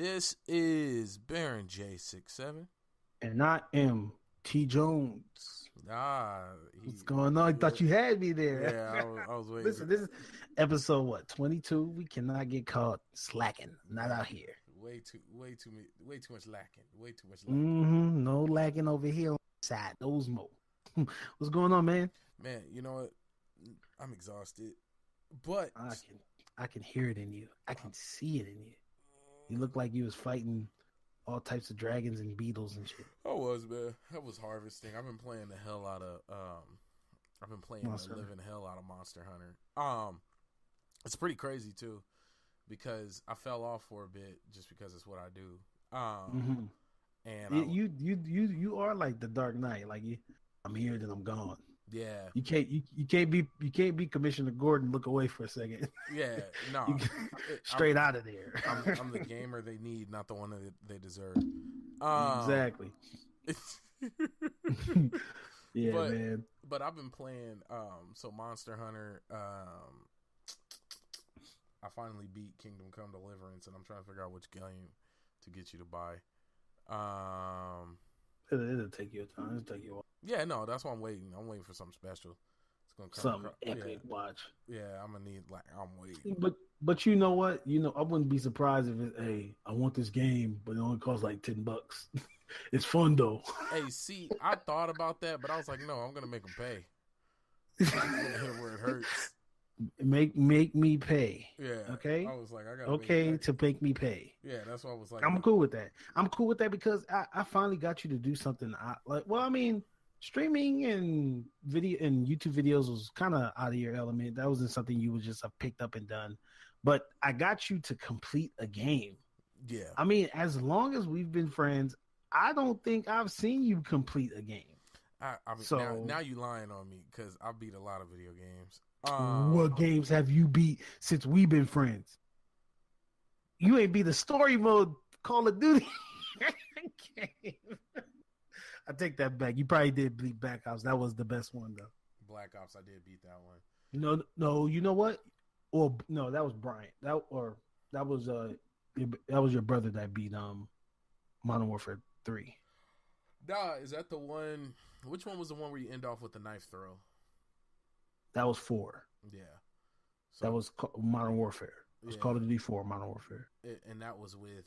This is Baron J67. And I am T. Jones. What's going on? I thought you had me there. Yeah, I was waiting. Listen, this is episode 22. We cannot get caught slacking. Not out here. Way too much lacking. Way too much lacking. No lacking over here on the side. Those more. What's going on, man? Man, you know what? I'm exhausted, but I can hear it in you. I can see it in you. You look like you was fighting all types of dragons and beetles and shit. I was, man. I was harvesting. I've been playing the hell out of living hell out of Monster Hunter. It's pretty crazy too, because I fell off for a bit just because it's what I do. And you are like the Dark Knight. Like I'm here, then I'm gone. Yeah, you can't be Commissioner Gordon. Look away for a second. Yeah, no, straight out of there. I'm the gamer they need, not the one that they deserve. Exactly. Yeah, man. But I've been playing. So Monster Hunter. I finally beat Kingdom Come Deliverance, and I'm trying to figure out which game to get you to buy. It'll take you time. It'll take you a while. Yeah, no, that's why I'm waiting. I'm waiting for something special. It's gonna come. Something epic. Watch. Yeah, I'm gonna need. I'm waiting. But you know what? I wouldn't be surprised if it's I want this game, but it only costs like $10. It's fun though. Hey, see, I thought about that, but I was like, no, I'm gonna make them pay. I'm gonna hit where it hurts. Make me pay. Yeah. Okay. I was like, I gotta. Okay, to make me pay. Yeah, that's what I was like. I'm cool with that. I'm cool with that because I finally got you to do something. Streaming and video and YouTube videos was kind of out of your element. That wasn't something you would just have picked up and done. But I got you to complete a game. Yeah. I mean, as long as we've been friends, I don't think I've seen you complete a game. I mean, so now you lying on me because I beat a lot of video games. What games have you beat since we've been friends? You ain't beat the story mode Call of Duty game. I take that back. You probably did beat Black Ops. That was the best one, though. Black Ops, I did beat that one. No. You know what? Well, no, that was Bryant. That was your brother that beat Modern Warfare 3. Nah, is that the one? Which one was the one where you end off with the knife throw? That was 4. Yeah. So, that was Modern Warfare. It was Call of Duty 4 Modern Warfare. And that was with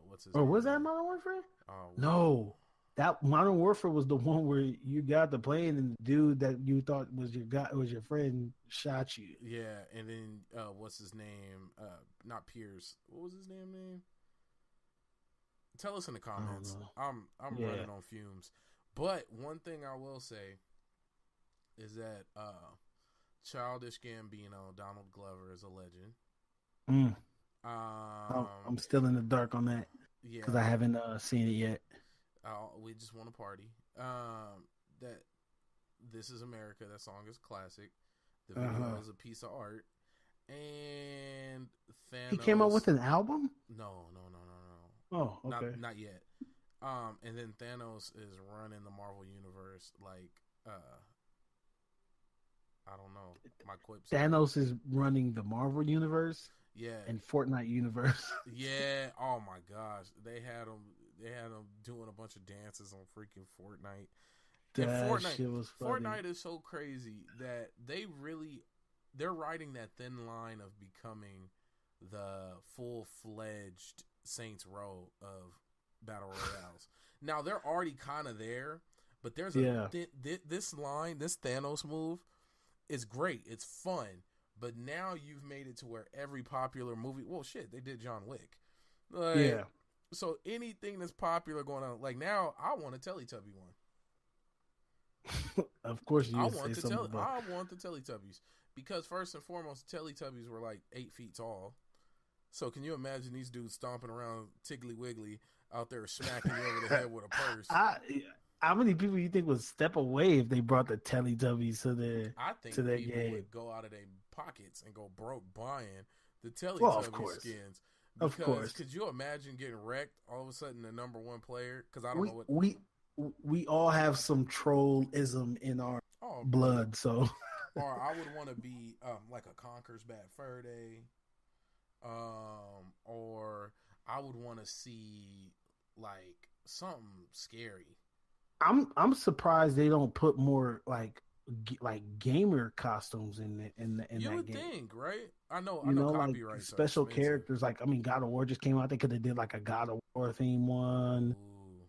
what's his? Oh, was that Modern Warfare? Oh, no. That Modern Warfare was the one where you got the plane and the dude that you thought was your friend shot you. Yeah, and then what's his name? Not Pierce. What was his name? Tell us in the comments. I'm running on fumes. But one thing I will say is that Childish Gambino, Donald Glover, is a legend. I'm still in the dark on that because I haven't seen it yet. We just want to party. That This Is America. That song is classic. The video is a piece of art. And Thanos. He came out with an album? No. Oh, okay. Not yet. And then Thanos is running the Marvel universe like I don't know. My quips. Thanos is running the Marvel universe. Yeah. And Fortnite universe. Yeah. Oh my gosh. They had him doing a bunch of dances on freaking Fortnite. Shit was funny. Fortnite is so crazy that they're riding that thin line of becoming the full-fledged Saints Row of battle royales. Now they're already kind of there, but there's this line, this Thanos move is great. It's fun, but now you've made it to where every popular movie. Well, shit, they did John Wick. So anything that's popular going on, like now, I want a Teletubby one. Of course, you I want the Teletubbies because first and foremost, Teletubbies were like 8 feet tall. So can you imagine these dudes stomping around Tiggly Wiggly out there smacking you over the head with a purse? How many people you think would step away if they brought the Teletubbies to their I think to their people game? Would go out of their pockets and go broke buying the Teletubby skins. Because, of course. Could you imagine getting wrecked all of a sudden the number one player? Because I don't know what we all have some trollism in our blood. So, or I would want to be like a Conker's Bad Fur Day. Or I would want to see like something scary. I'm surprised they don't put more like gamer costumes in You that would game. think, right? I know Like copyrights special are expensive. characters. Like, I mean, God of War just came out. They could have did like a God of War theme one.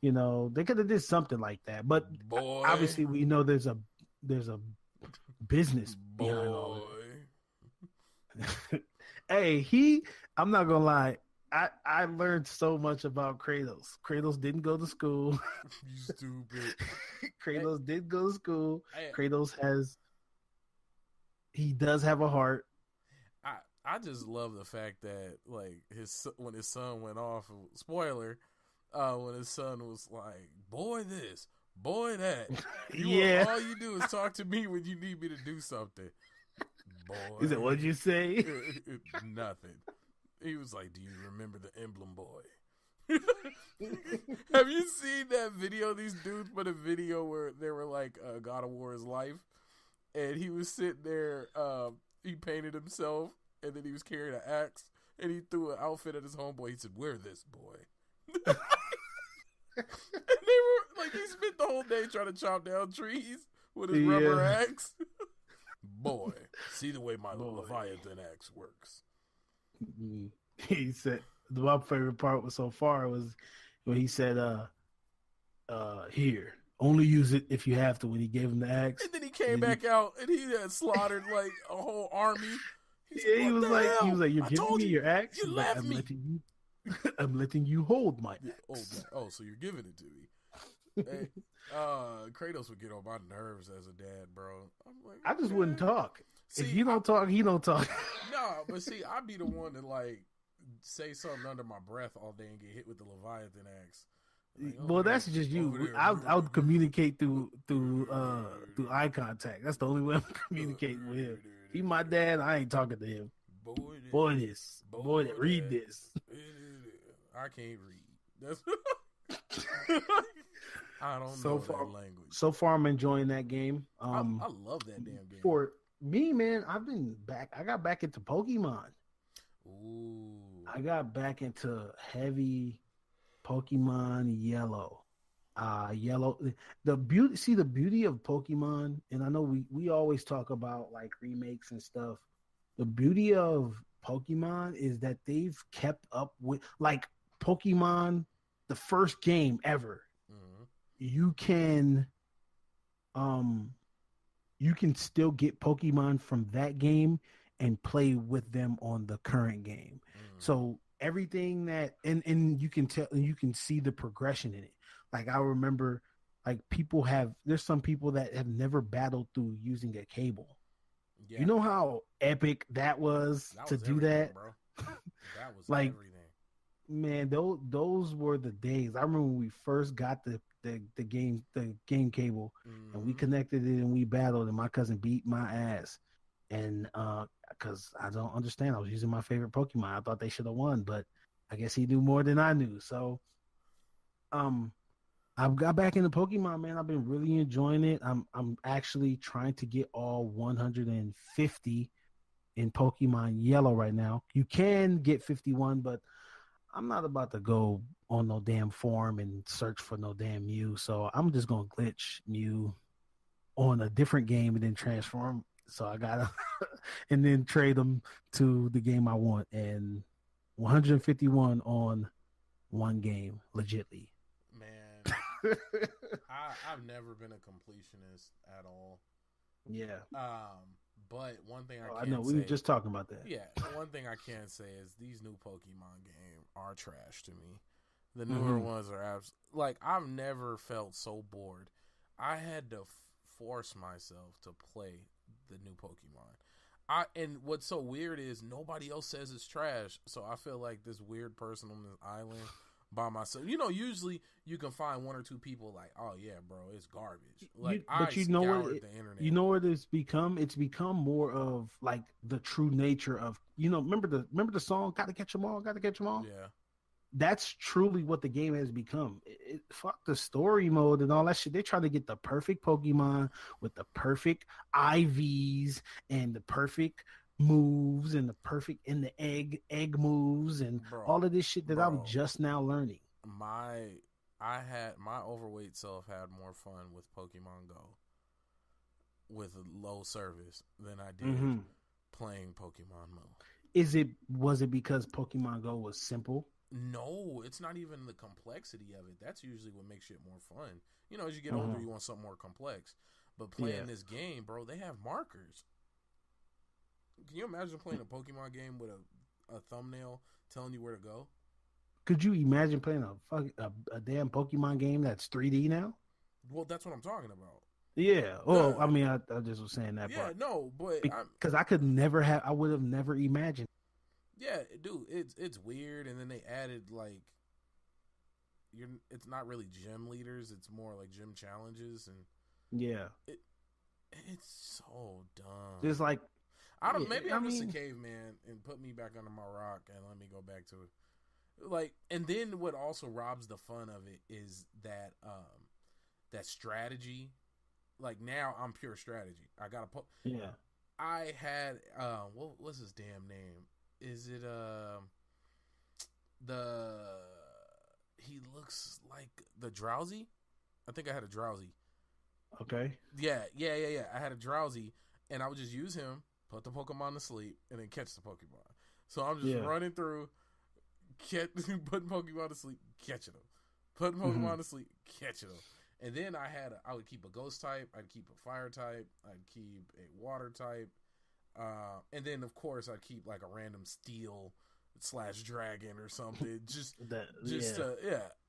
Ooh, They could have did something like that. But boy, obviously, we know there's a business behind all boy. this. Hey, I'm not gonna lie. I learned so much about Kratos. Kratos didn't go to school. You stupid. Kratos did go to school. Hey, Kratos he does have a heart. I just love the fact that like when his son went off. Spoiler. When his son was like, "Boy, this, boy, that." All you do is talk to me when you need me to do something. Boy, He said, "What'd you say?" Nothing. He was like, "Do you remember the emblem, boy?" Have you seen that video? These dudes put a video where they were like, God of War's life, and he was sitting there. He painted himself, and then he was carrying an axe, and he threw an outfit at his homeboy. He said, "Wear this, boy." And they were like, he spent the whole day trying to chop down trees with his rubber axe. Boy, see the way my Leviathan axe works. He said, my favorite part was so far was when he said, "Here, only use it if you have to." When he gave him the axe, and then he came back out and he had slaughtered like a whole army. He was like, "You're giving me your axe. You left me. I'm letting you hold my axe." Oh, so you're giving it to me. Hey, Kratos would get on my nerves as a dad, bro. I'm like, I just wouldn't talk. See, if you don't talk, he don't talk. No, but see, I'd be the one to like say something under my breath all day and get hit with the Leviathan axe. Like, well, that's just you. I would communicate through eye contact. That's the only way I'm communicating with him. He my dad. I ain't talking to him. Boy, read this. I can't read. That's I don't know that language. So far, I'm enjoying that game. I love that damn game. For me, man, I got back into Pokemon. Ooh. I got back into heavy Pokemon Yellow. Yellow. The beauty of Pokemon, and I know we always talk about like remakes and stuff. The beauty of Pokemon is that they've kept up with like Pokemon, the first game ever. Mm-hmm. You can still get Pokemon from that game and play with them on the current game. Mm-hmm. So everything that and you can tell, you can see the progression in it. Like I remember, like there's some people that have never battled through using a cable. Yeah. You know how epic that was to do that, bro. That was like everything. Man, those were the days. I remember when we first got the game cable, mm-hmm. and we connected it and we battled, and my cousin beat my ass. And because I don't understand, I was using my favorite Pokemon. I thought they should have won, but I guess he knew more than I knew. So, I've got back into Pokemon, man. I've been really enjoying it. I'm actually trying to get all 150 in Pokemon Yellow right now. You can get 51, but I'm not about to go on no damn forum and search for no damn Mew. So I'm just gonna glitch Mew on a different game and then transform. So I gotta and then trade them to the game I want. And 151 on one game, legitly. Man, I've never been a completionist at all. Yeah. But one thing I know we were just talking about that. Yeah, one thing I can say is these new Pokemon games are trash to me. The newer ones are like I've never felt so bored. I had to force myself to play the new Pokemon. And what's so weird is nobody else says it's trash, so I feel like this weird person on this island by myself. You know, usually you can find one or two people like, "Oh yeah, bro, it's garbage." Like, you know what it's become? It's become more of like the true nature of, remember the song "Gotta Catch 'Em All, Gotta Catch 'Em All." Yeah, that's truly what the game has become. Fuck the story mode and all that shit. They try to get the perfect Pokemon with the perfect IVs and the perfect moves and the perfect in the egg moves and all of this shit that I'm just now learning. My overweight self had more fun with Pokemon Go with low service than I did playing Pokemon Mo. Was it because Pokemon Go was simple? No, it's not even the complexity of it. That's usually what makes it more fun. You know, as you get older, you want something more complex. But playing this game, bro, they have markers. Can you imagine playing a Pokemon game with a thumbnail telling you where to go? Could you imagine playing a damn Pokemon game that's 3D now? Well, that's what I'm talking about. Yeah. Oh, I mean, I just was saying that. Yeah, part. No, but because I would have never imagined. Yeah, dude, it's weird, and then they added like, it's not really gym leaders; it's more like gym challenges, and it's so dumb. It's like maybe I'm just a caveman, and put me back under my rock and let me go back to it. Like, and then what also robs the fun of it is that that strategy. Like now, I'm pure strategy. I got I had what's his damn name? Is it he looks like the Drowsy? I think I had a Drowsy. Okay. Yeah. I had a Drowsy, and I would just use him, put the Pokemon to sleep, and then catch the Pokemon. So I'm just running through, putting Pokemon to sleep, catching them, putting Pokemon to sleep, catching them. And then I would keep a ghost type, I'd keep a fire type, I'd keep a water type, and then of course I'd keep like a random steel / dragon or something.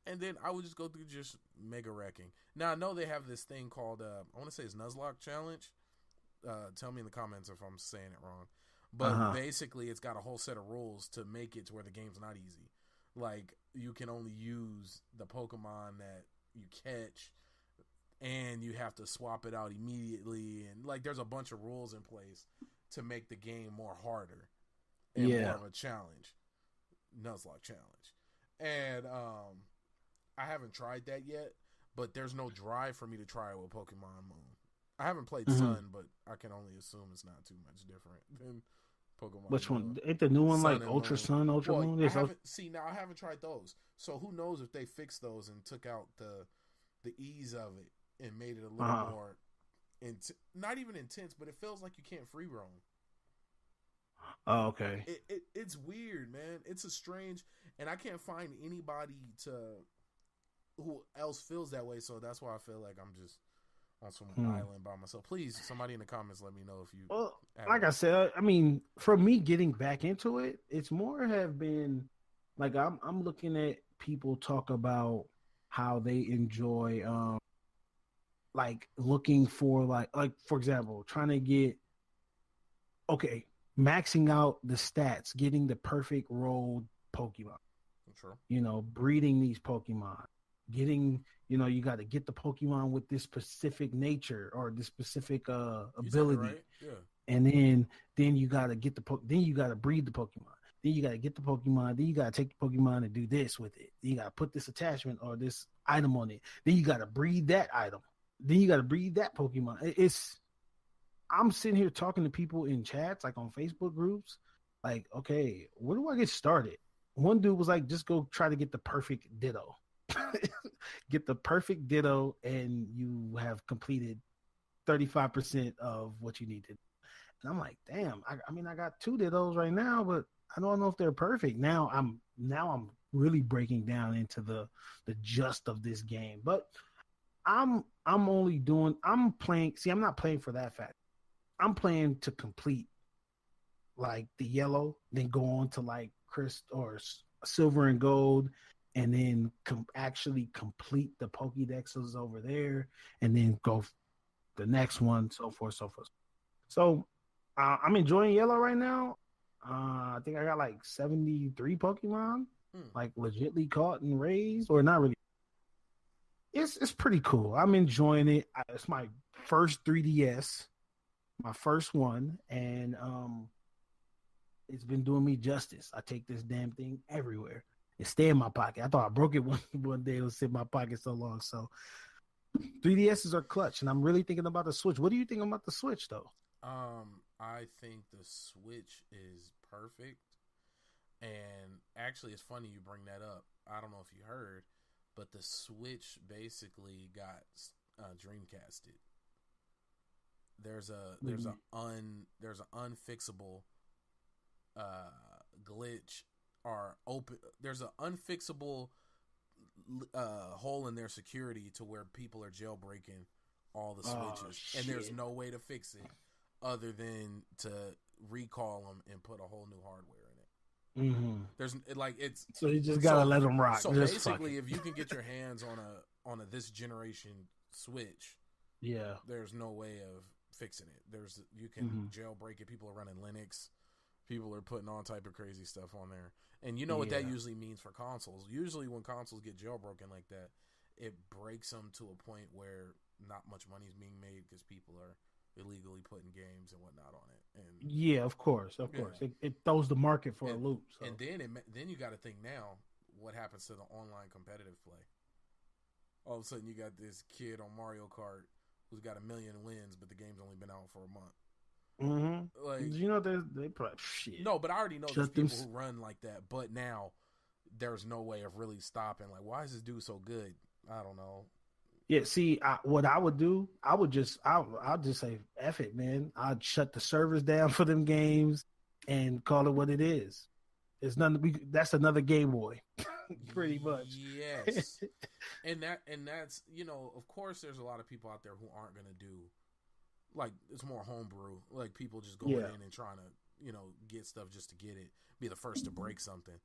And then I would just go through just mega wrecking. Now I know they have this thing called I want to say it's Nuzlocke Challenge. Tell me in the comments if I'm saying it wrong. But basically it's got a whole set of rules to make it to where the game's not easy. Like you can only use the Pokemon that you catch, and you have to swap it out immediately, and like there's a bunch of rules in place to make the game more harder and more of a challenge. Nuzlocke Challenge. And I haven't tried that yet, but there's no drive for me to try it with Pokemon Moon. I haven't played Sun, but I can only assume it's not too much different than Pokemon Which Moon. one? Ain't the new one Sun like Ultra Moon. Sun, Ultra Moon? I haven't tried those. So who knows if they fixed those and took out the ease of it and made it a little more not even intense, but it feels like you can't free roam. Oh, okay. It's weird, man. It's a strange, and I can't find anybody who else feels that way. So that's why I feel like I'm just on some island by myself. Please, somebody in the comments, let me know if you. Well, like I said, I mean, for me getting back into it, it's more have been like I'm looking at people talk about how they enjoy like looking for like for example, trying to get maxing out the stats, getting the perfect rolled Pokemon. Sure. You know, breeding these Pokemon, getting, you know, you got to get the Pokemon with this specific nature or this specific ability. Right? Yeah. And then you got to get then you got to breed the Pokemon. Then you got to get the Pokemon. Then you got to take the Pokemon and do this with it. Then you got to put this attachment or this item on it. Then you got to breed that item. Then you got to breed that Pokemon. I'm sitting here talking to people in chats, like on Facebook groups, like, okay, where do I get started? One dude was like, just go try to get the perfect Ditto. Get the perfect Ditto, and you have completed 35% of what you need to do. And I'm like, damn, I mean, I got 2 Dittos right now, but I don't know if they're perfect. Now I'm really breaking down into the gist of this game. But I'm playing. See, I'm not playing for that fact. I'm playing to complete like the yellow, then go on to like or silver and gold, and then actually complete the Pokédexes over there, and then go the next one, so forth. So I'm enjoying yellow right now. I think I got like 73 Pokemon, like legitly caught and raised, or not really. It's pretty cool. I'm enjoying it. It's my first 3DS. My first one, and it's been doing me justice. I take this damn thing everywhere. It stay in my pocket. I thought I broke it one day. It was in my pocket so long. So 3DSs are clutch, and I'm really thinking about the Switch. What do you think about the Switch, though? I think the Switch is perfect. And actually, it's funny you bring that up. I don't know if you heard, but the Switch basically got Dreamcasted. There's an unfixable glitch or open. There's an unfixable hole in their security to where people are jailbreaking all the Switches, and there's no way to fix it other than to recall them and put a whole new hardware in it. Mm-hmm. There's like it's so you just gotta let them rock. So just basically, if you can get your hands on a this generation Switch, yeah, there's no way of fixing it. You can jailbreak it. People are running Linux. People are putting all type of crazy stuff on there, and you know what that usually means for consoles. Usually, when consoles get jailbroken like that, it breaks them to a point where not much money is being made because people are illegally putting games and whatnot on it. And yeah, of course, it throws the market for a loop. So. And then you got to think now, what happens to the online competitive play? All of a sudden, you got this kid on Mario Kart who's got 1 million wins, but the game's only been out for a month. Mm-hmm. Like, you know, they probably shit. No, but I already know there's people who run like that. But now there's no way of really stopping. Like, why is this dude so good? I don't know. Yeah, see, what I would do, I'll just say, F it, man. I'd shut the servers down for them games and call it what it is. It's nothing. That's another Game Boy, pretty much. Yes, and that's of course, there's a lot of people out there who aren't gonna do like it's more homebrew, like people just going in and trying to get stuff just to get it, be the first to break something.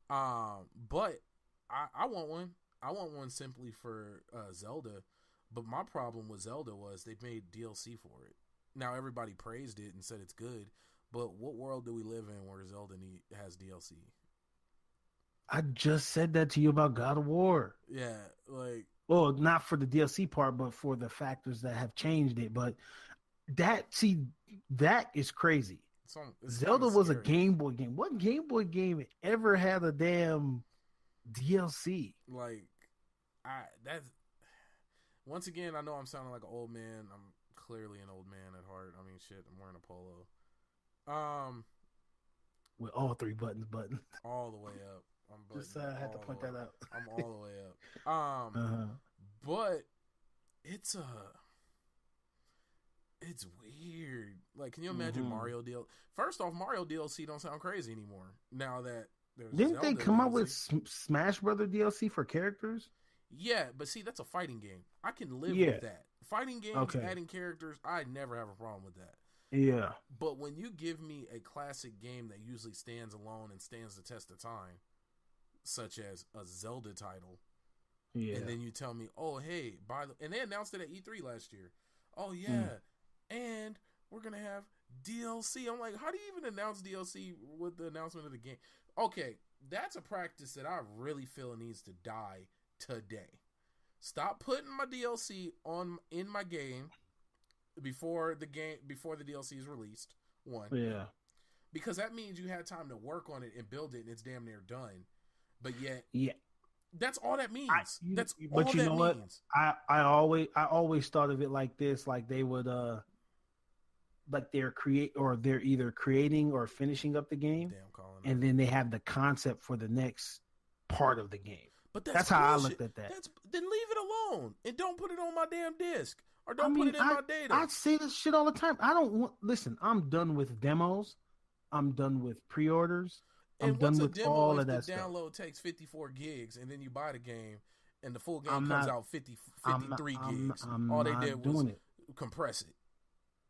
But I want one. I want one simply for Zelda, but my problem with Zelda was they made DLC for it. Now everybody praised it and said it's good, but what world do we live in where Zelda has DLC? I just said that to you about God of War. Yeah, like, well, not for the DLC part, but for the factors that have changed it. But that is crazy. Zelda was a Game Boy game. What Game Boy game ever had a damn DLC? Like, that's once again, I know I'm sounding like an old man. I'm clearly an old man at heart. I mean, shit, I'm wearing a polo. With all three buttons all the way up. I had to point that out. I'm all the way up. But it's weird. Like, can you imagine Mario DLC? First off, Mario DLC don't sound crazy anymore. Now that there's didn't Zelda they come DLC. out with Smash Brother DLC for characters? Yeah, but see, that's a fighting game. I can live with that. Fighting games, adding characters, I never have a problem with that. Yeah. But when you give me a classic game that usually stands alone and stands the test of time, such as a Zelda title, and then you tell me, oh, hey, and they announced it at E3 last year. Oh, yeah, and we're going to have DLC. I'm like, how do you even announce DLC with the announcement of the game? Okay, that's a practice that I really feel needs to die today. Stop putting my DLC in my game before the DLC is released. One, because that means you had time to work on it and build it, and it's damn near done. But yet, that's all that means. That's all that means. What? I always thought of it like this: like they would, like they're either creating or finishing up the game, and then they have the concept for the next part of the game. But that's how I looked at that. Then leave it alone and don't put it on my damn disc or don't put it in my data. I say this shit all the time. I don't want. Listen, I'm done with demos. I'm done with pre-orders. I'm done with all of that stuff. The download takes 54 gigs, and then you buy the game, and the full game comes out 53 gigs. All they did was compress it.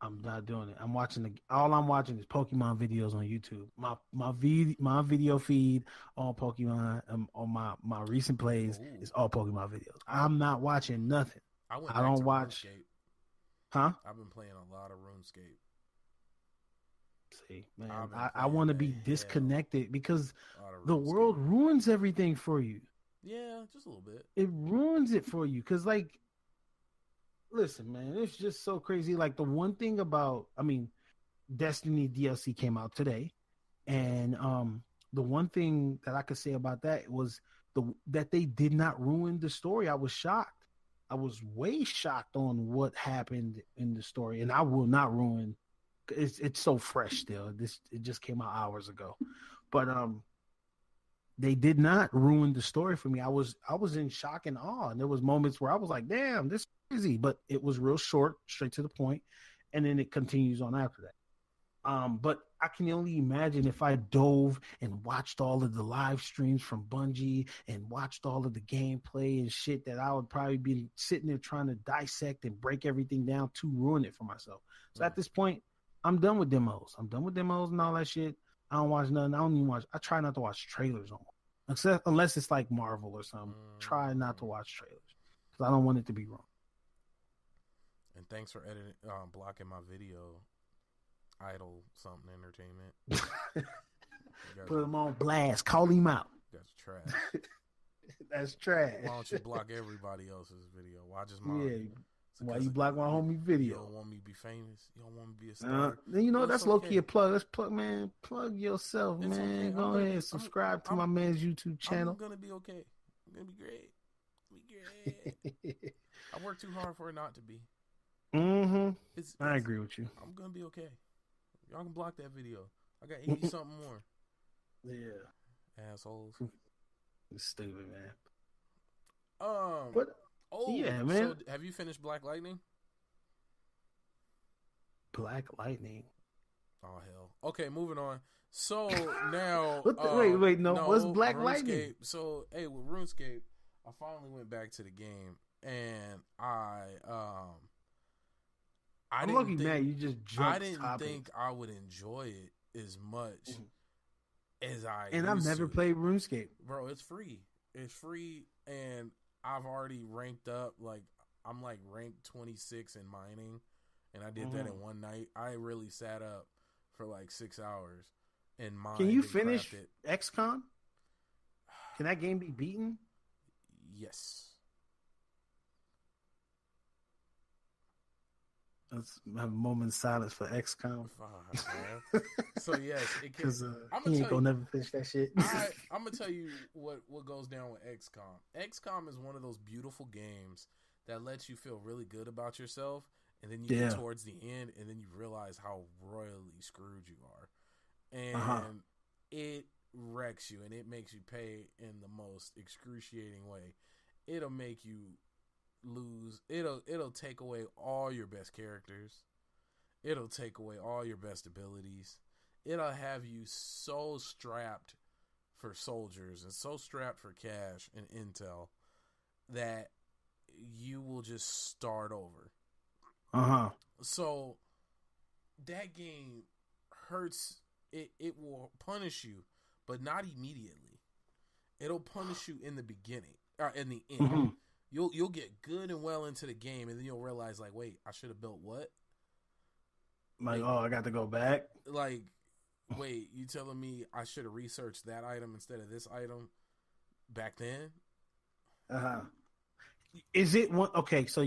I'm not doing it. All I'm watching is Pokemon videos on YouTube. My video feed on Pokemon on my recent plays is all Pokemon videos. I'm not watching nothing. I don't watch. RuneScape. Huh? I've been playing a lot of RuneScape. See, man, I want to be disconnected because the world ruins everything for you. Yeah, just a little bit. It ruins it for you because, like, listen, man, it's just so crazy. Like, the one thing about, Destiny DLC came out today, and the one thing that I could say about that was that they did not ruin the story. I was shocked. I was way shocked on what happened in the story, and I will not ruin it's so fresh still. It just came out hours ago, but they did not ruin the story for me. I was in shock and awe, and there was moments where I was like, "Damn, this is crazy," but it was real short, straight to the point, and then it continues on after that. But I can only imagine if I dove and watched all of the live streams from Bungie and watched all of the gameplay and shit, that I would probably be sitting there trying to dissect and break everything down to ruin it for myself. So at this point, I'm done with demos. I'm done with demos and all that shit. I don't watch nothing. I don't even watch. I try not to watch trailers on, except unless it's like Marvel or something. Try not to watch trailers because I don't want it to be wrong. And thanks for editing, blocking my video. Idle something entertainment. Put him on blast. Call him out. That's trash. That's trash. Why don't you block everybody else's video? Why just mine? Yeah. Why you block my homie video? You don't want me to be famous. You don't want me to be a star. Then you know that's low key a plug. Let's plug, man. Plug yourself, it's man. Okay. Go ahead, subscribe to my man's YouTube channel. I'm gonna be okay. I'm gonna be great. Be great. I work too hard for it not to be. I agree with you. I'm gonna be okay. Y'all can block that video. I got 80 something more. Yeah. Assholes. It's stupid, man. But yeah, man. So have you finished Black Lightning? Black Lightning. Oh hell. Okay, moving on. So now wait, no. What's Black Lightning? So with RuneScape, I finally went back to the game and I'm lucky, man. You just jumped. I didn't think I would enjoy it as much as I. And I've never played RuneScape, bro. It's free. It's free, and I've already ranked up. Like I'm like ranked 26 in mining, and I did that in one night. I really sat up for like 6 hours and mined. Can you finish XCOM? Can that game be beaten? Yes. Let's have a moment's silence for XCOM. So yes, it can. Because he ain't gonna never finish that shit. I'm gonna tell you what goes down with XCOM. XCOM is one of those beautiful games that lets you feel really good about yourself, and then you get towards the end, and then you realize how royally screwed you are, and it wrecks you, and it makes you pay in the most excruciating way. It'll make you lose. It'll take away all your best characters. It'll take away all your best abilities. It'll have you so strapped for soldiers and so strapped for cash and intel that you will just start over. So that game hurts. It will punish you, but not immediately. It'll punish you in the beginning or in the end. You'll get good and well into the game, and then you'll realize, like, wait, I should have built what? Like, I got to go back? Like, wait, you telling me I should have researched that item instead of this item back then? Is it one? Okay, so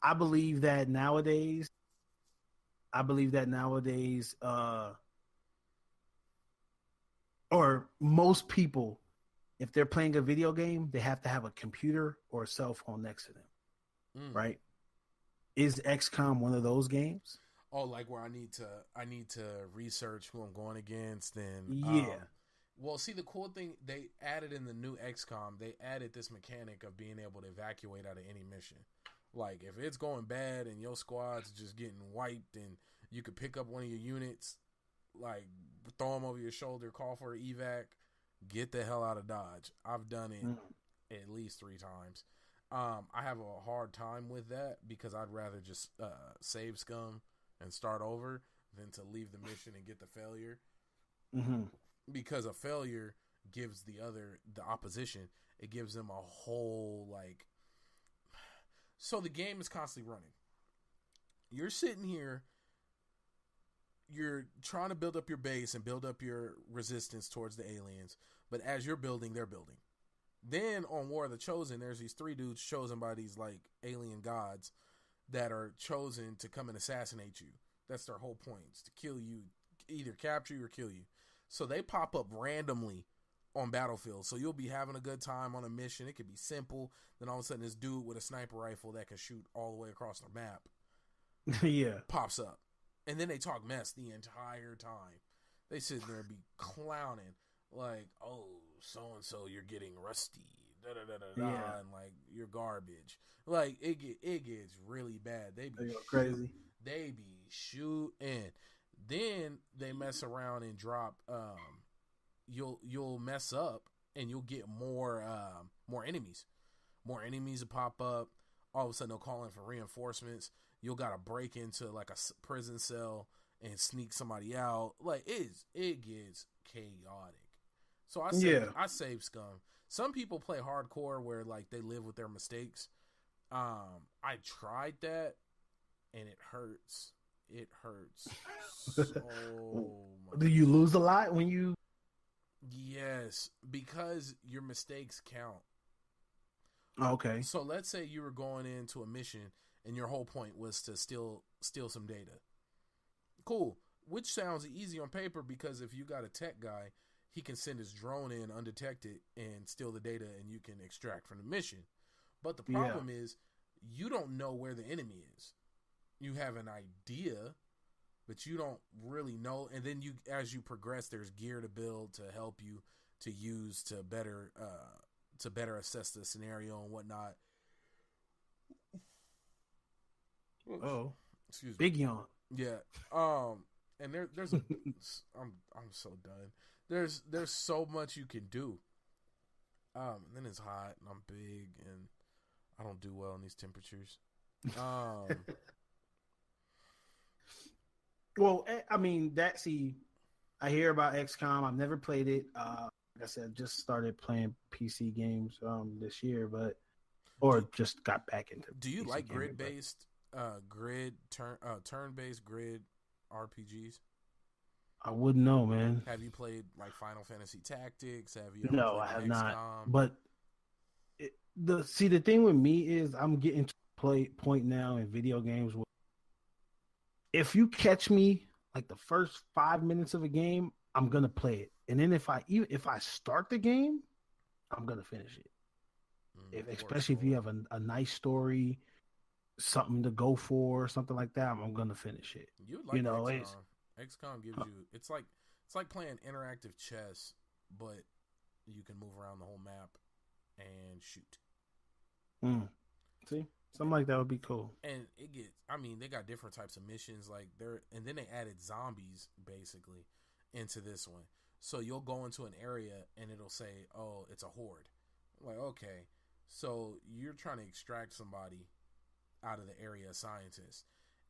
I believe that nowadays, or most people, if they're playing a video game, they have to have a computer or a cell phone next to them, right? Is XCOM one of those games? Oh, like where I need to research who I'm going against, and well, see, the cool thing they added in the new XCOM, they added this mechanic of being able to evacuate out of any mission. Like if it's going bad and your squad's just getting wiped, and you could pick up one of your units, like throw them over your shoulder, call for an evac. Get the hell out of Dodge. I've done it at least 3 times. I have a hard time with that because I'd rather just save scum and start over than to leave the mission and get the failure. Because a failure gives the opposition, it gives them a whole like. So the game is constantly running. You're sitting here. You're trying to build up your base and build up your resistance towards the aliens, but as you're building, they're building. Then on War of the Chosen, there's these 3 dudes chosen by these like alien gods that are chosen to come and assassinate you. That's their whole point, is to kill you, either capture you or kill you. So they pop up randomly on battlefields. So you'll be having a good time on a mission. It could be simple. Then all of a sudden this dude with a sniper rifle that can shoot all the way across the map pops up. And then they talk mess the entire time. They sit there and be clowning like, "Oh, so and so, you're getting rusty, da da da da da," and like you're garbage. Like it gets really bad. They be crazy. They be shooting. Then they mess around and drop. You'll mess up and you'll get more enemies. More enemies will pop up. All of a sudden they'll call in for reinforcements. You'll gotta break into like a prison cell and sneak somebody out. Like it gets chaotic. So I save Scum. Some people play hardcore where like they live with their mistakes. I tried that and it hurts. It hurts so much. Do you lose a lot when you? Yes, because your mistakes count. Okay. So let's say you were going into a mission and your whole point was to steal some data. Cool. Which sounds easy on paper because if you got a tech guy, he can send his drone in undetected and steal the data and you can extract from the mission. But the problem is you don't know where the enemy is. You have an idea, but you don't really know. And then as you progress, there's gear to build to help you to use to better assess the scenario and whatnot. Oh, excuse me. Big yawn. Yeah. And there's I'm so done. There's so much you can do. And then it's hot and I'm big and I don't do well in these temperatures. Well, I mean, I hear about XCOM. I've never played it. Like I said, just started playing PC games this year, just got back into. Do you PC like gaming, grid-based, turn-based grid RPGs? I wouldn't know, man. Have you played like Final Fantasy Tactics? Have you? No, I have not. But the thing with me is I'm getting to point now in video games where if you catch me like the first 5 minutes of a game, I'm gonna play it, and then if I start the game, I'm gonna finish it. Especially if you have a nice story, something to go for, something like that, I'm gonna finish it. XCOM gives you it's like playing interactive chess, but you can move around the whole map and shoot. See, something like that would be cool. And they got different types of missions and then they added zombies basically into this one. So you'll go into an area and it'll say, "Oh, it's a horde." Like, okay, so you're trying to extract somebody out of the area, scientists,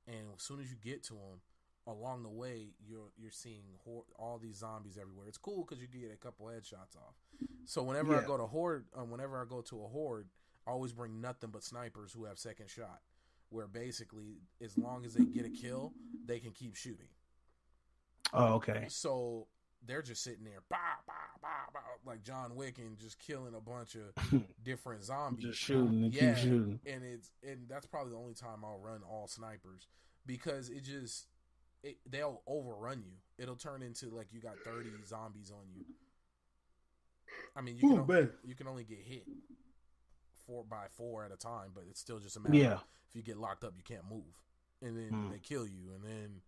and as soon as you get to them, along the way, you're seeing all these zombies everywhere. It's cool because you can get a couple headshots off. So whenever I go to a horde, I always bring nothing but snipers who have second shot, where basically as long as they get a kill, they can keep shooting. Oh, okay. So they're just sitting there, bah, bah, bah, bah, like John Wick, and just killing a bunch of different zombies. Just shooting and keep shooting. And that's probably the only time I'll run all snipers because they'll overrun you. It'll turn into like you got 30 zombies on you. I mean, you can only get hit 4x4 at a time, but it's still just a matter of if you get locked up, you can't move, and then they kill you, and then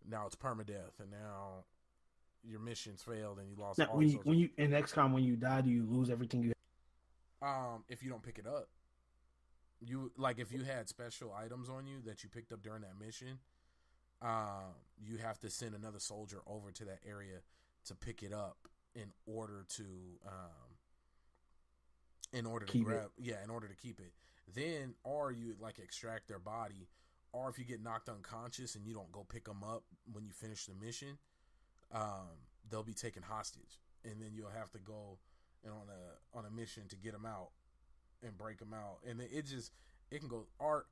now it's permadeath, and now your mission's failed, and you lost. Now, when you in XCOM, when you die, do you lose everything you have? If you don't pick it up, if you had special items on you that you picked up during that mission, you have to send another soldier over to that area to pick it up in order to keep it. Then, or you extract their body, or if you get knocked unconscious and you don't go pick them up when you finish the mission, they'll be taken hostage, and then you'll have to go on a mission to get them out and break them out, and it can go or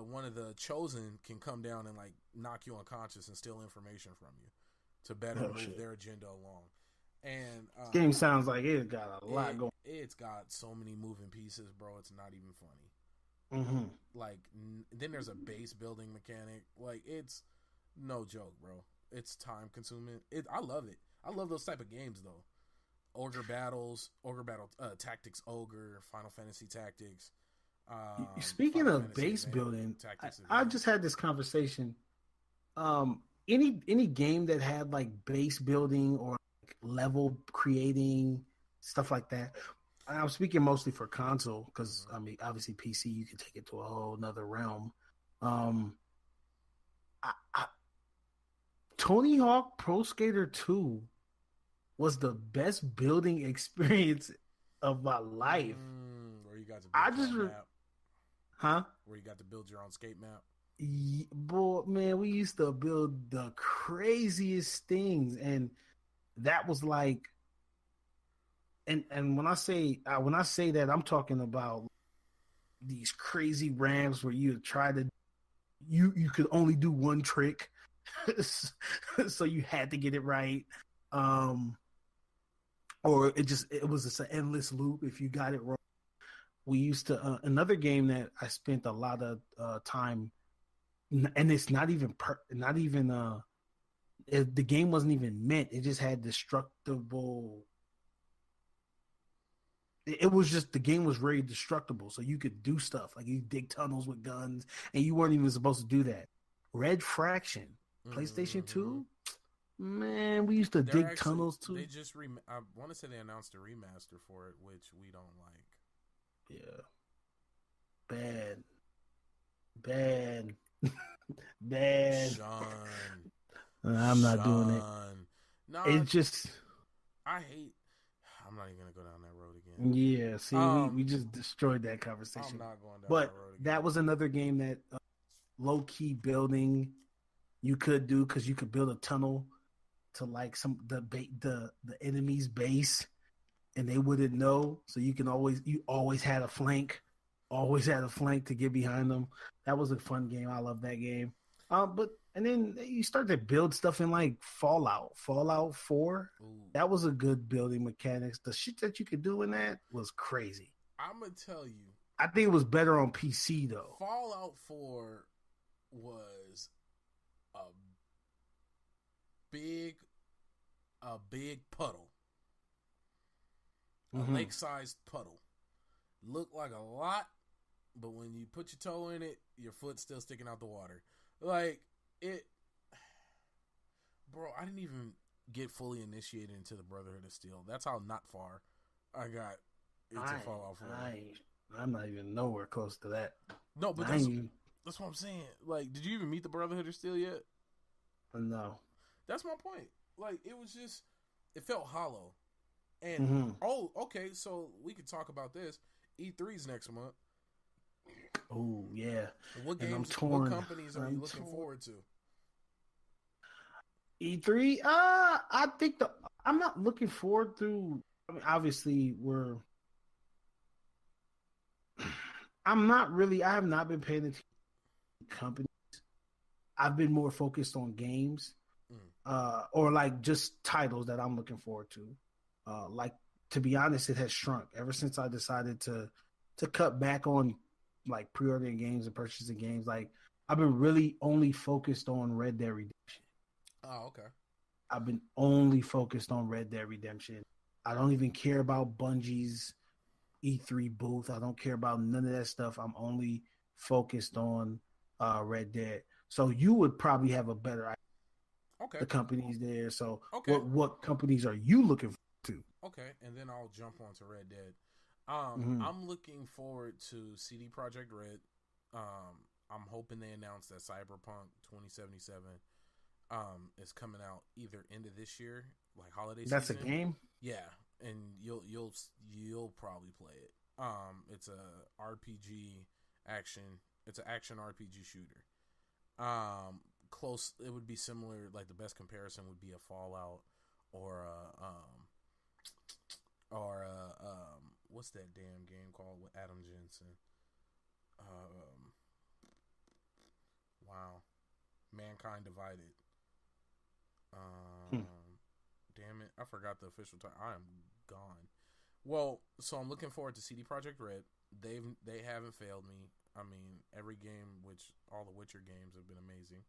one of the chosen can come down and knock you unconscious and steal information from you to better move their agenda along. And this game sounds like it got a lot going. It's got so many moving pieces, bro. It's not even funny. Then there's a base building mechanic. It's no joke, bro. It's time consuming. I love it. I love those type of games though. Ogre Battle Tactics, Final Fantasy Tactics. Speaking of base building, I just had this conversation Any game that had like base building or like level creating stuff like that. I'm speaking mostly for console because I mean, obviously PC you can take it to a whole nother realm. Um, I Tony Hawk Pro Skater 2 was the best building experience of my life. Where you got to I build your just, own map. huh? Where you got to build your own skate map. Boy, man, we used to build the craziest things, and that was like, and when I say that, I'm talking about these crazy ramps where you try to you could only do one trick, so you had to get it right. Or it was just an endless loop if you got it wrong. We used to another game that I spent a lot of time, and it's not even the game wasn't even meant. It just had destructible. It was just the game was very destructible, so you could do stuff like you dig tunnels with guns, and you weren't even supposed to do that. Red Fraction, PlayStation 2. Man, we used to dig tunnels too. They just I want to say they announced a remaster for it, which we don't like. Yeah, bad. Sean, I'm not doing it. No, it's just I hate. I'm not even gonna go down that road again. Yeah, see, we just destroyed that conversation. I'm not going down but that road again. That was another game that low key building you could do because you could build a tunnel to like the enemy's base, and they wouldn't know. So you always had a flank, to get behind them. That was a fun game. I love that game. And then you start to build stuff in like Fallout 4. Ooh. That was a good building mechanics. The shit that you could do in that was crazy. I'm gonna tell you, I think it was better on PC though. Fallout 4 was a big puddle, a lake-sized puddle. Looked like a lot, but when you put your toe in it, your foot's still sticking out the water. Like it, bro. I didn't even get fully initiated into the Brotherhood of Steel. That's how not far I got into Fallout 4. I'm not even nowhere close to that. No, but that's what I'm saying. Like, did you even meet the Brotherhood of Steel yet? No. That's my point. Like, it felt hollow. And okay, so we could talk about this. E3's next month. Oh yeah. What companies are you looking forward to? E3, I think I'm not looking forward to. I mean, obviously I have not been paying attention to companies. I've been more focused on games, or like just titles that I'm looking forward to. Like, to be honest, it has shrunk ever since I decided to cut back on like pre-ordering games and purchasing games. Like, I've been really only focused on Red Dead Redemption. Oh, okay. I've been only focused on Red Dead Redemption. I don't even care about Bungie's E3 booth. I don't care about none of that stuff. I'm only focused on Red Dead. So you would probably have a better idea. Okay. The companies there. So okay. What companies are you looking to? Okay, and then I'll jump onto Red Dead. I'm looking forward to CD Projekt Red. I'm hoping they announce that Cyberpunk 2077 is coming out either end of this year, like holiday season. That's a game? Yeah, and you'll probably play it. It's a RPG action. It's an action RPG shooter. Close. It would be similar. Like, the best comparison would be a Fallout or what's that damn game called with Adam Jensen? Wow, Mankind Divided. Damn it, I forgot the official title. I am gone. Well, so I'm looking forward to CD Projekt Red. They haven't failed me. I mean, every game, all the Witcher games have been amazing.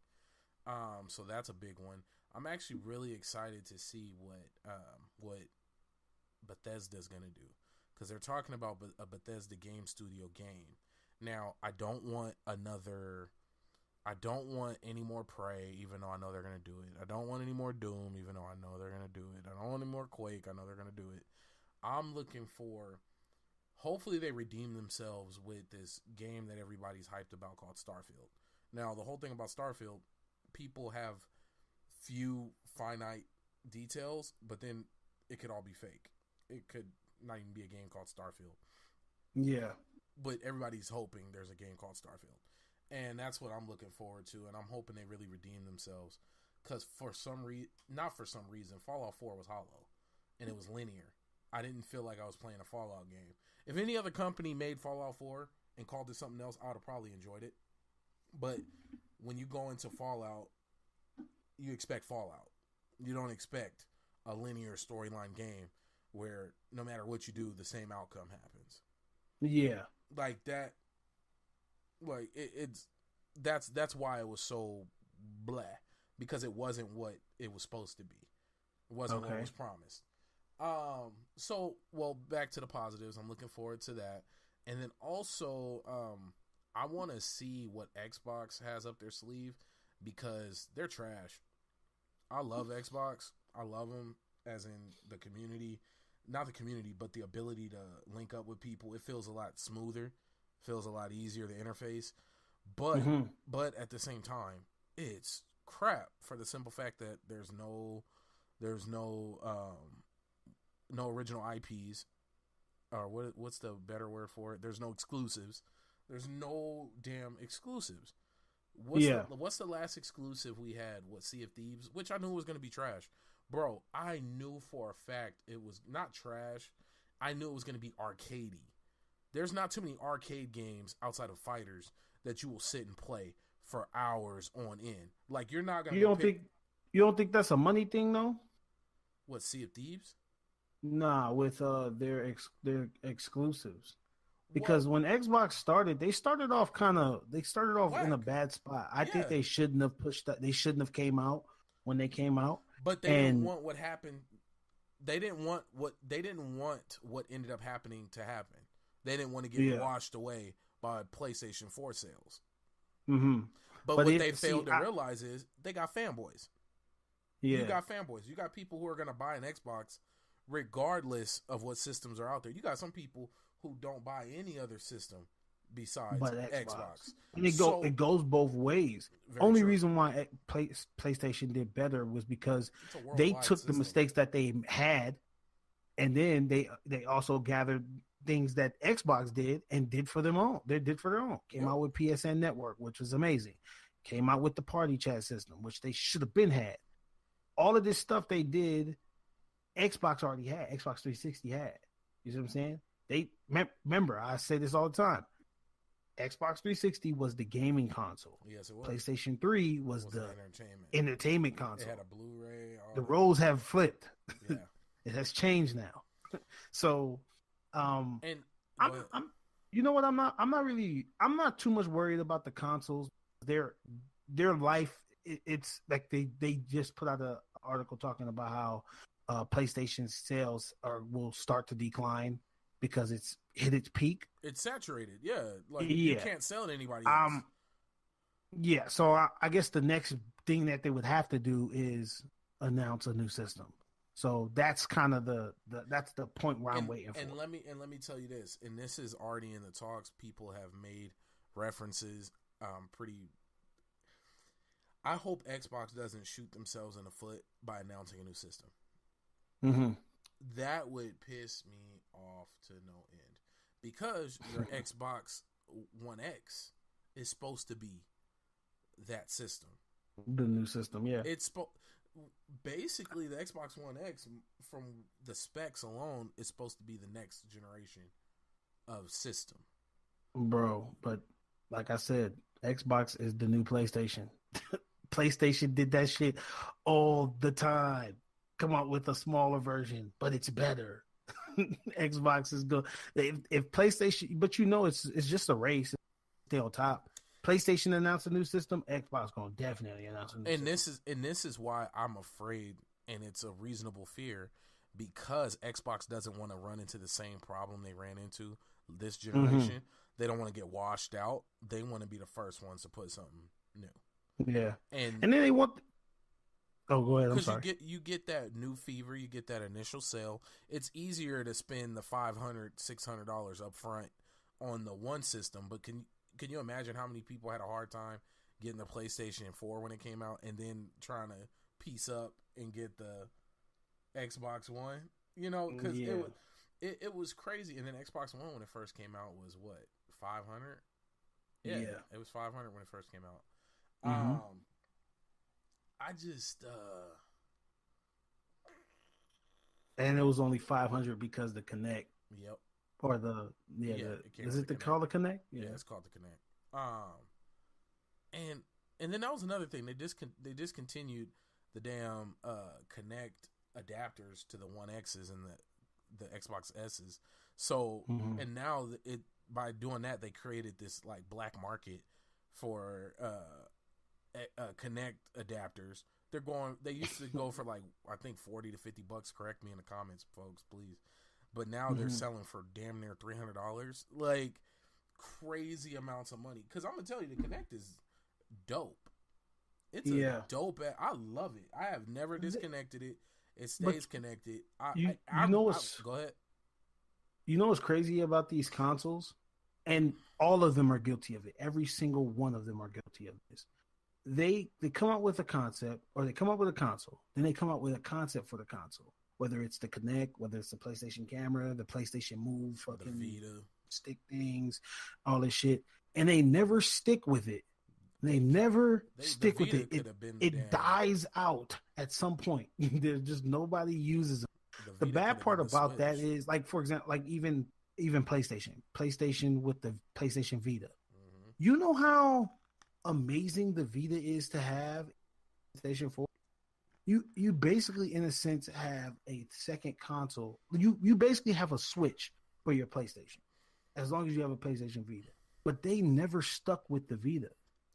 So that's a big one. I'm actually really excited to see what Bethesda's gonna do, because they're talking about a Bethesda game studio game. Now, I don't want another I don't want any more Prey, even though I know they're going to do it. I don't want any more Doom, even though I know they're going to do it. I don't want any more Quake. I know they're going to do it. I'm looking for, hopefully they redeem themselves with this game that everybody's hyped about called Starfield. Now, the whole thing about Starfield, people have few finite details, but then it could all be fake. It could not even be a game called Starfield. Yeah. But everybody's hoping there's a game called Starfield. And that's what I'm looking forward to, and I'm hoping they really redeem themselves. Because not for some reason, Fallout 4 was hollow, and it was linear. I didn't feel like I was playing a Fallout game. If any other company made Fallout 4 and called it something else, I would have probably enjoyed it. But when you go into Fallout, you expect Fallout. You don't expect a linear storyline game where no matter what you do, the same outcome happens. Yeah. Like that. Like that's why it was so blah, because it wasn't what it was supposed to be. It wasn't what was promised. So back to the positives. I'm looking forward to that. And then also I want to see what Xbox has up their sleeve, because they're trash. I love Xbox. I love them as in the community, not the community, but the ability to link up with people. It feels a lot smoother. Feels a lot easier to interface, but at the same time, it's crap for the simple fact that there's no original IPs, or what's the better word for it? There's no exclusives. There's no damn exclusives. What's the last exclusive we had? What, Sea of Thieves, which I knew was gonna be trash, bro. I knew for a fact it was not trash. I knew it was gonna be arcadey. There's not too many arcade games outside of fighters that you will sit and play for hours on end. Like, you're not gonna. You don't think that's a money thing though? What, Sea of Thieves? Nah, with their exclusives. Because when Xbox started, they started off whack. In a bad spot. I think they shouldn't have pushed that. They shouldn't have came out when they came out. But they didn't want what happened. They didn't want what ended up happening to happen. They didn't want to get washed away by PlayStation 4 sales. Mm-hmm. But what they failed to realize is they got fanboys. Yeah. You got fanboys. You got people who are going to buy an Xbox regardless of what systems are out there. You got some people who don't buy any other system besides Xbox. And it goes both ways. Only reason why PlayStation did better was because they took the mistakes that they had, and then they also gathered things that Xbox did and did for their own. Came out with PSN Network, which was amazing. Came out with the party chat system, which they should have been had. All of this stuff they did, Xbox already had. Xbox 360 had. You see what I'm saying? They remember, I say this all the time. Xbox 360 was the gaming console. Yes, it was. PlayStation 3 was the entertainment console. It had a Blu-ray. The roles have flipped. Yeah. It has changed now. So, I'm you know what? I'm not too much worried about the consoles. Their life, it's like they just put out an article talking about how PlayStation sales will start to decline because it's hit its peak. It's saturated. Yeah. Like, you can't sell to anybody else. Yeah. So I guess the next thing that they would have to do is announce a new system. So that's kind of that's the point where I'm waiting for. And let me tell you this, and this is already in the talks. People have made references. I hope Xbox doesn't shoot themselves in the foot by announcing a new system. Mm-hmm. That would piss me off to no end, because your Xbox One X is supposed to be that system. The new system, yeah. It's basically the Xbox One X, from the specs alone, is supposed to be the next generation of system. Bro, but like I said, Xbox is the new PlayStation. PlayStation did that shit all the time. Come out with a smaller version, but it's better. Xbox is good. If PlayStation, but it's just a race. Stay on top. PlayStation announced a new system. Xbox gonna definitely announce a new system. This is why I'm afraid, and it's a reasonable fear, because Xbox doesn't want to run into the same problem they ran into this generation. Mm-hmm. They don't want to get washed out. They want to be the first ones to put something new. Yeah, And then they want. Oh, go ahead. I'm because sorry. you get that new fever, you get that initial sale. It's easier to spend the $500-$600 up front on the one system, but can you imagine how many people had a hard time getting the PlayStation 4 when it came out, and then trying to piece up and get the Xbox One? You know, because it was crazy. And then Xbox One when it first came out was what, 500? Yeah, it was 500 when it first came out. Mm-hmm. I just and it was only 500 because the Connect. Yep. Or the is it called the Connect? Yeah, it's called the Connect. And then that was another thing. They discontinued the damn Connect adapters to the One X's and the Xbox S's. So and now by doing that, they created this like black market for Connect adapters. They used to go for like, I think $40 to $50. Correct me in the comments, folks, please. But now they're selling for damn near $300, like crazy amounts of money. Because I'm gonna tell you, the Connect is dope. It's a dope. I love it. I have never disconnected it. It stays connected. Go ahead. You know what's crazy about these consoles, and all of them are guilty of it. Every single one of them are guilty of this. They come up with a concept, or they come up with a console, then they come up with a concept for the console. Whether it's the Kinect, whether it's the PlayStation camera, the PlayStation Move, fucking Vita stick things, all this shit, and they never stick with it. They never stick with it. It dies out at some point. There's just nobody uses it. The bad part about that is, like, for example, like even PlayStation with the PlayStation Vita. Mm-hmm. You know how amazing the Vita is to have PlayStation 4? You basically, in a sense, have a second console. You basically have a Switch for your PlayStation, as long as you have a PlayStation Vita. But they never stuck with the Vita.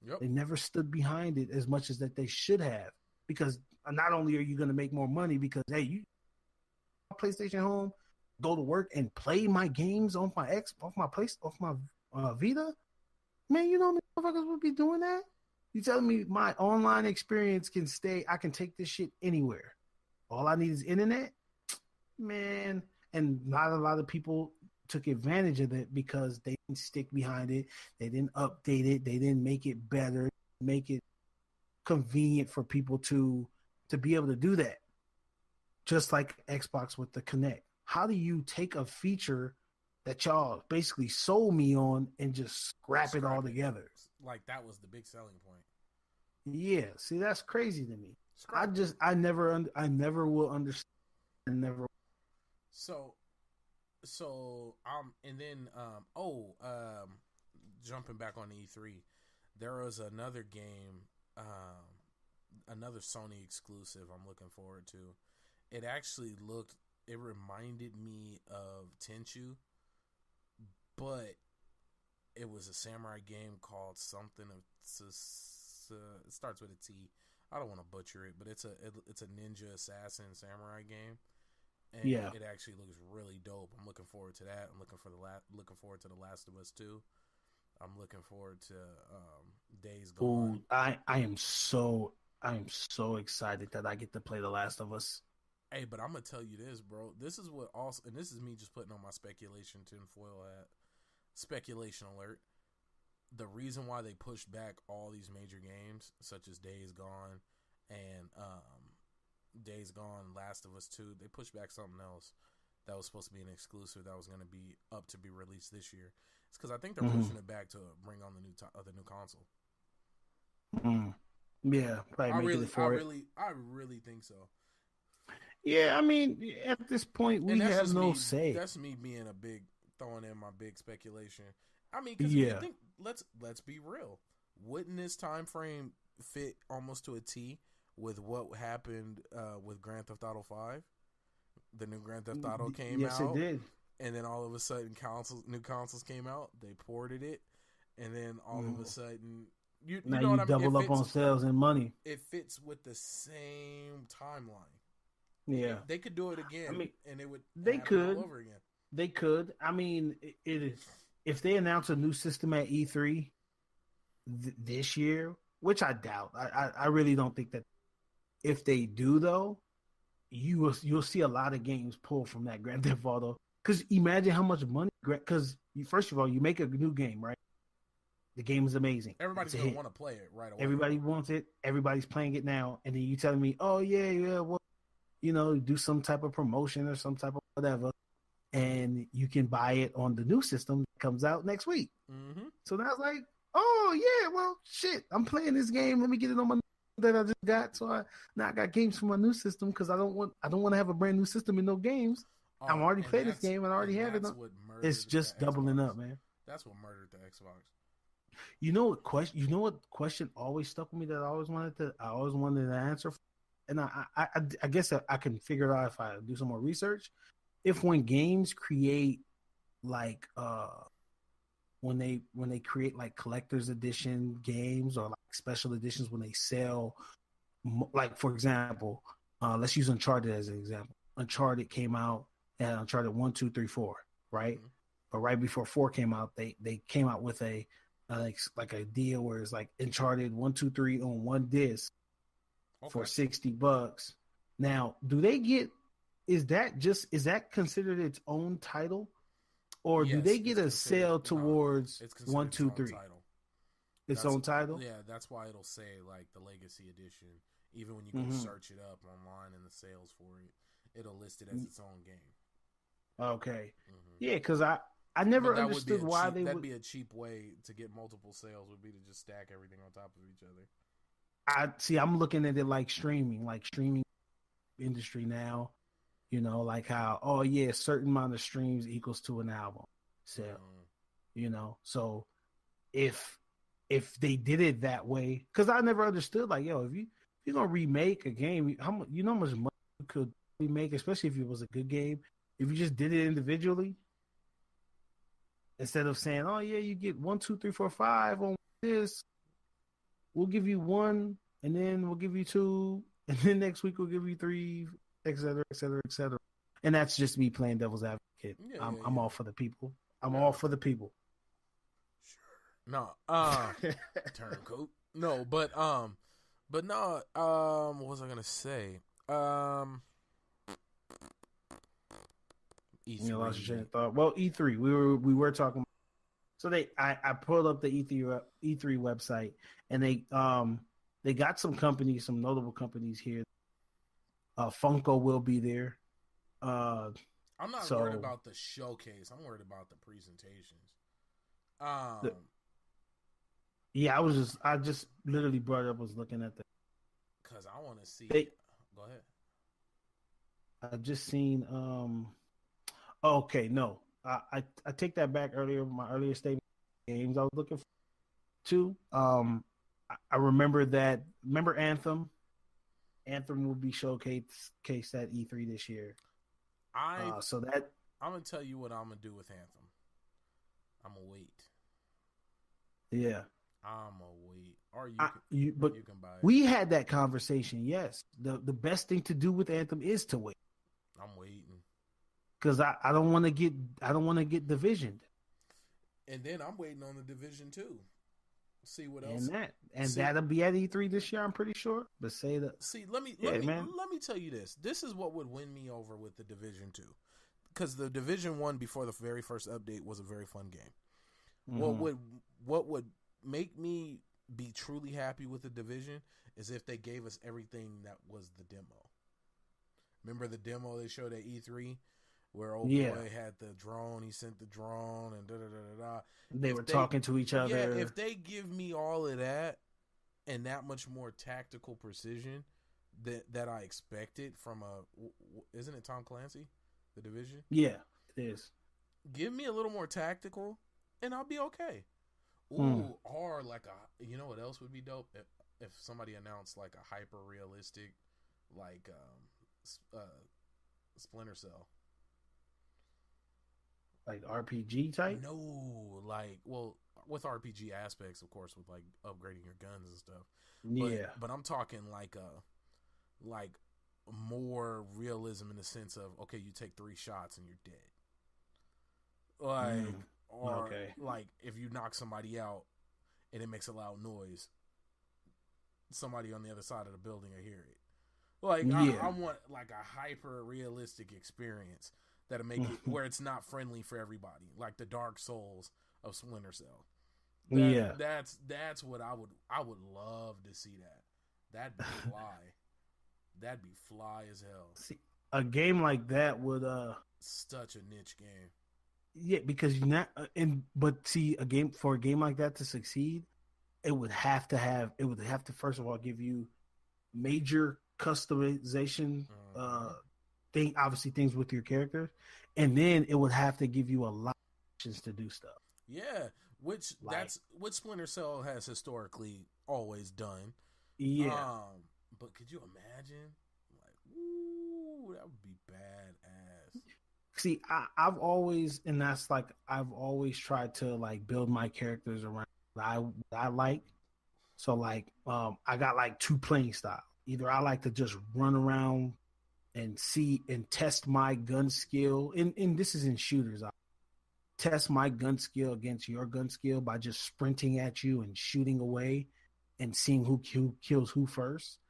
Yep. They never stood behind it as much as that they should have. Because not only are you going to make more money, because hey, you PlayStation home, go to work and play my games on my Vita. Man, you know how many motherfuckers would be doing that? You telling me my online experience can stay? I can take this shit anywhere. All I need is internet, man. And not a lot of people took advantage of it because they didn't stick behind it. They didn't update it. They didn't make it better, make it convenient for people to be able to do that. Just like Xbox with the Kinect. How do you take a feature that y'all basically sold me on and just scrap it all together? Like, that was the big selling point. Yeah, see, that's crazy to me. I never will understand. Never. So, and then, jumping back on E3, there was another game, another Sony exclusive I'm looking forward to. It reminded me of Tenchu, but it was a samurai game called something of, it starts with a T. I don't want to butcher it, but it's a ninja assassin samurai game, and it actually looks really dope. I'm looking forward to that. I'm looking forward to The Last of Us 2. I'm looking forward to Days Gone. Ooh, I am so excited that I get to play The Last of Us. Hey, but I'm gonna tell you this, bro. This is what also, and this is me just putting on my speculation tinfoil hat. Speculation alert. The reason why they pushed back all these major games, such as Days Gone and Last of Us 2, they pushed back something else that was supposed to be an exclusive that was going to be up to be released this year. It's because I think they're pushing it back to bring on the new console. Yeah, probably I really think so. Yeah, I mean, at this point, we have no say. That's me being throwing in my big speculation. I mean, because you think, let's be real. Wouldn't this time frame fit almost to a T with what happened with Grand Theft Auto 5? The new Grand Theft Auto came out. Yes, it did. And then all of a sudden, new consoles came out. They ported it, and then all of a sudden, you know what I mean? Double up on sales and money. It fits with the same timeline. Yeah, they could do it again. I mean, and it would. They could all over again. They could. I mean, it is. If they announce a new system at E3 this year, which I doubt. I really don't think that. If they do though, you'll see a lot of games pull from that Grand Theft Auto. Because imagine how much money. Because first of all, you make a new game, right? The game is amazing. Everybody's gonna want to play it right away. Everybody wants it. Everybody's playing it now, and then you telling me, "Oh yeah, well, do some type of promotion or some type of whatever, and you can buy it on the new system that comes out next week." Mm-hmm. So now it's like, "Oh yeah, well, shit, I'm playing this game. Let me get it on my that I just got." So I got games for my new system because I don't want to have a brand new system and no games. I'm already playing this game and I already have it. It's just doubling up, man. That's what murdered the Xbox. You know what question always stuck with me that I always wanted to answer, and I guess I can figure it out if I do some more research. If when games create like when they create like collector's edition games or like special editions when they sell, like for example, let's use Uncharted as an example. Uncharted came out and Uncharted 1, 2, 3, 4, right? Mm-hmm. But right before 4 came out, they came out with a like a deal where it's like Uncharted 1, 2, 3 on one disc for $60. Now, do they get? Is that considered its own title, or do they get a sale towards 1, 2, 3? Its own title. Yeah, that's why it'll say like the Legacy Edition. Even when you go search it up online and the sales for it, it'll list it as its own game. Okay. Mm-hmm. Yeah, because I never understood why that'd be a cheap way to get multiple sales would be to just stack everything on top of each other. I'm looking at it like streaming industry now, like how, oh yeah, a certain amount of streams equals to an album sale, so if they did it that way, because I never understood, like, yo, if you're gonna remake a game, how much money you could remake, especially if it was a good game, if you just did it individually. Instead of saying, "Oh yeah, you get 1, 2, 3, 4, 5 on this, we'll give you 1, and then we'll give you 2, and then next week we'll give you 3, etc., etc., etc." And that's just me playing devil's advocate. I'm all for the people. I'm all for the people. Sure. No. Turncoat. No, but no. What was I gonna say? E3. You lost your train of thought. Well, E3, we were talking. So I pulled up the E3 website, and they got some companies, some notable companies here. Funko will be there. I'm not worried about the showcase. I'm worried about the presentations. I just literally brought it up. Was looking at the because I want to see. Go ahead. I just seen. Okay, no, I take that back. My earlier statement. Games I was looking for too. I remember that. Remember Anthem? Anthem will be showcased at E3 this year. I'm gonna tell you what I'm gonna do with Anthem. I'm gonna wait. Yeah, I'm gonna wait. Or you can buy it. We had that conversation. Yes, the best thing to do with Anthem is to wait. I'm waiting because I don't want to get divisioned. And then I'm waiting on the Division 2. See what else. That'll be at E3 this year, I'm pretty sure. But say that. See, let me tell you this. This is what would win me over with the Division 2. Because the Division 1 before the very first update was a very fun game. Mm-hmm. What would make me be truly happy with the Division is if they gave us everything that was the demo. Remember the demo they showed at E3? Where old boy had the drone, he sent the drone, and da-da-da-da-da. They were talking to each other. Yeah, if they give me all of that and that much more tactical precision that I expected from isn't it Tom Clancy, The Division? Yeah, it is. Give me a little more tactical, and I'll be okay. Ooh, or like you know what else would be dope? If somebody announced like a hyper realistic, like Splinter Cell. Like RPG type? No, with RPG aspects, of course, with like upgrading your guns and stuff. Yeah, but I'm talking like more realism in the sense of, okay, you take 3 shots and you're dead. Like if you knock somebody out and it makes a loud noise, somebody on the other side of the building will hear it. Like I want like a hyper realistic experience that'll make it where it's not friendly for everybody, like the Dark Souls of Splinter Cell. That's what I would love to see that. That'd be fly. That'd be fly as hell. See, a game like that would such a niche game. Yeah, because you're not but see, a game like that to succeed, it would have to first of all give you major customization obviously things with your characters, and then it would have to give you a lot of options to do stuff. Yeah, that's what Splinter Cell has historically always done. Yeah. But could you imagine? Like, ooh, that would be badass. See, I've always tried to like build my characters around what I like. So like, I got like two playing styles. Either I like to just run around and see and test my gun skill, and this is in shooters. I test my gun skill against your gun skill by just sprinting at you and shooting away and seeing who kills who first.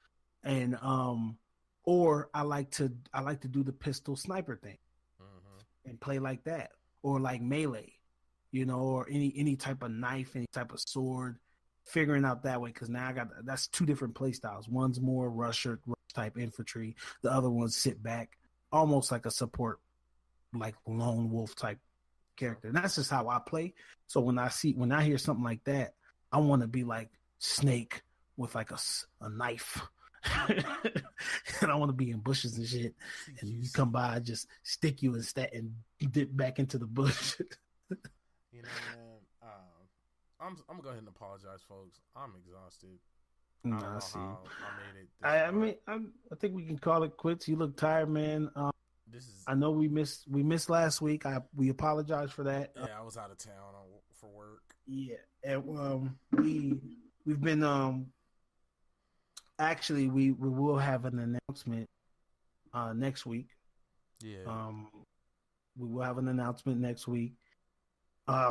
And or I like to do the pistol sniper thing and play like that, or like melee, or any type of knife, any type of sword, figuring out that way. Because now that's two different play styles. One's more rush type infantry, the other one's sit back, almost like a support, like lone wolf type character. And that's just how I play. So when I hear something like that, I want to be like Snake with like a knife. And I want to be in bushes and shit, and you come by, I just stick you and dip back into the bush. Man, I'm gonna go ahead and apologize, folks. I'm exhausted. I see. How I made it. I think we can call it quits. You look tired, man. I know we missed last week. We apologize for that. Yeah, I was out of town for work. Yeah, and we've been actually we will have an announcement next week. Yeah. We will have an announcement next week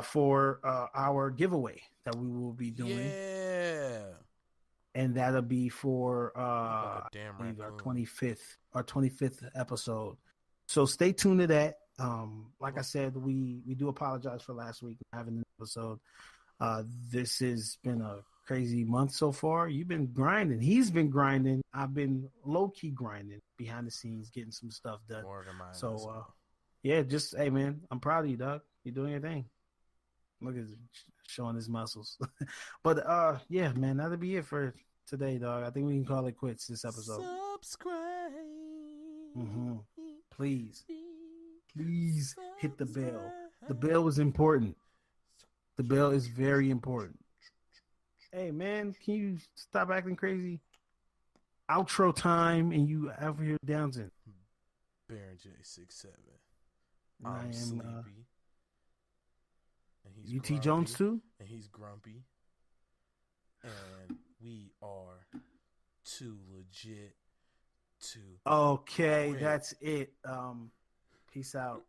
for our giveaway that we will be doing. Yeah. And that'll be for our 25th episode. So stay tuned to that. Like I said, we do apologize for last week not having an episode. This has been a crazy month so far. You've been grinding. He's been grinding. I've been low-key grinding behind the scenes, getting some stuff done. So, hey, man, I'm proud of you, dog. You're doing your thing. Look at showing his muscles. But, yeah, man, that'll be it for today, dog. I think we can call it quits this episode. Subscribe. Please hit the bell. The bell is important. The bell is very important. Hey, man, can you stop acting crazy? Outro time, and you over here dancing. Baron J67. I'm sleepy. And he's xTJones too? And he's grumpy. And we are too legit to Okay, quit. That's it. Peace out.